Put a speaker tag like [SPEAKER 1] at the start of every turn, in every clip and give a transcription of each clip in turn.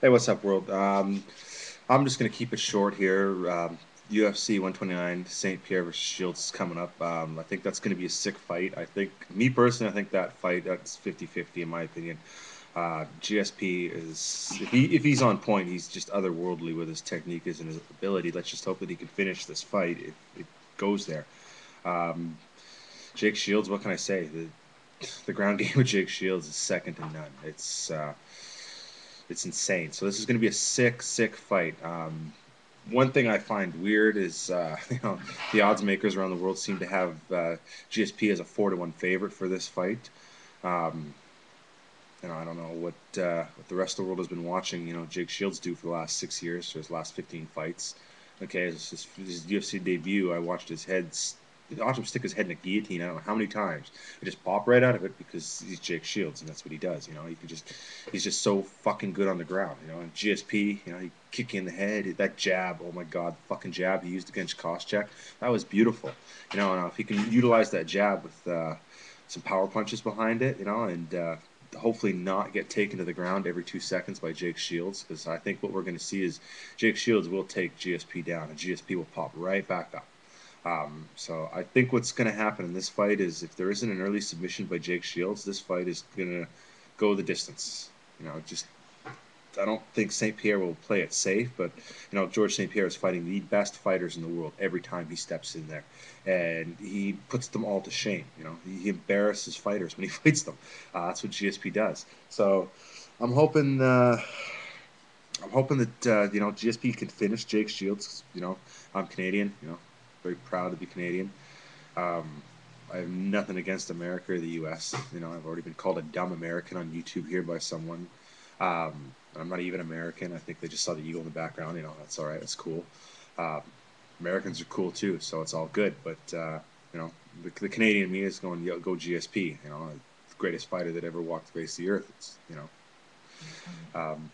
[SPEAKER 1] Hey, what's up, world? I'm just gonna keep it short here. UFC 129, St. Pierre versus Shields is coming up. I think that's gonna be a sick fight. I think, me personally, I think that fight that's 50-50 in my opinion. GSP is if he's on point, he's just otherworldly with his technique and his ability. Let's just hope that he can finish this fight if it goes there. Um, Jake Shields, what can I say? The ground game with Jake Shields is second to none. It's insane. So this is going to be a sick, sick fight. One thing I find weird is the odds makers around the world seem to have GSP as a 4-1 favorite for this fight. Um, I don't know what the rest of the world has been watching. Jake Shields do for the last 6 years, for his last 15 fights. Okay, his UFC debut. I watched him stick his head in a guillotine. I don't know how many times. He just pop right out of it because he's Jake Shields, and that's what he does. He's just so fucking good on the ground. And GSP, he kick you in the head. That jab, oh my god, the fucking jab he used against Koscheck, that was beautiful. And if he can utilize that jab with some power punches behind it, and hopefully not get taken to the ground every 2 seconds by Jake Shields, because I think what we're going to see is Jake Shields will take GSP down and GSP will pop right back up. So I think what's going to happen in this fight is if there isn't an early submission by Jake Shields, this fight is going to go the distance. Just I don't think St. Pierre will play it safe, but George St. Pierre is fighting the best fighters in the world every time he steps in there, and he puts them all to shame. He embarrasses fighters when he fights them. That's what GSP does. So I'm hoping. I'm hoping that GSP can finish Jake Shields. I'm Canadian. Very proud to be Canadian. Um, I have nothing against America or the U.S. I've already been called a dumb American on YouTube here by someone. I'm not even American. I think they just saw the eagle in the background. That's all right. That's cool. Um, Americans are cool too, so it's all good. But the Canadian me is going, yo, go GSP. The greatest fighter that ever walked the face of the earth. Um,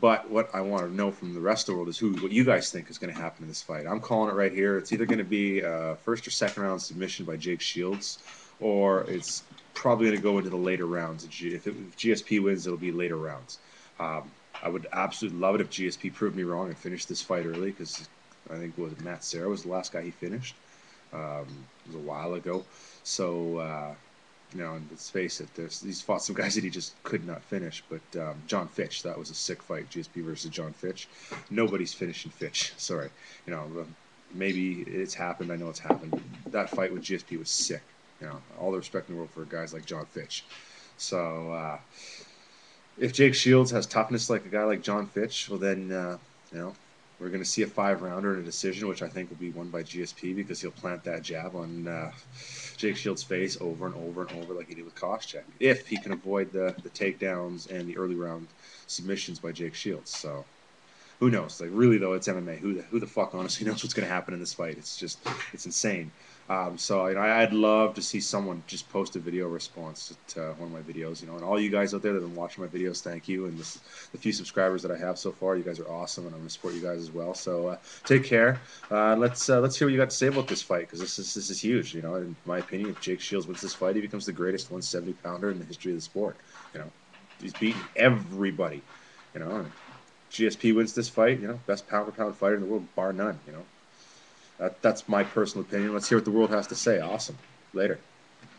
[SPEAKER 1] but what I want to know from the rest of the world is what you guys think is going to happen in this fight. I'm calling it right here. It's either going to be a first or second round submission by Jake Shields, or it's probably going to go into the later rounds. If GSP wins, it'll be later rounds. I would absolutely love it if GSP proved me wrong and finished this fight early, because I think Matt Serra was the last guy he finished. It was a while ago. So and let's face it, he's fought some guys that he just could not finish. But John Fitch, that was a sick fight. GSP versus John Fitch. Nobody's finishing Fitch. Sorry, maybe it's happened. I know it's happened. That fight with GSP was sick. All the respect in the world for guys like John Fitch. So if Jake Shields has toughness like a guy like John Fitch, well then we're going to see a 5-rounder in a decision, which I think will be won by GSP, because he'll plant that jab on Jake Shields' face over and over and over like he did with Koscheck, if he can avoid the takedowns and the early round submissions by Jake Shields. So who knows? Like, really though, it's MMA. Who the fuck honestly knows what's going to happen in this fight? It's insane. So I'd love to see someone just post a video response to one of my videos. And all you guys out there that have been watching my videos, thank you. And the few subscribers that I have so far, you guys are awesome, and I'm going to support you guys as well. So take care. Let's hear what you got to say about this fight, because this is huge. In my opinion, if Jake Shields wins this fight, he becomes the greatest 170 pounder in the history of the sport. You know, he's beaten everybody. And GSP wins this fight, best pound for pound fighter in the world, bar none. That's my personal opinion. Let's hear what the world has to say. Awesome. Later.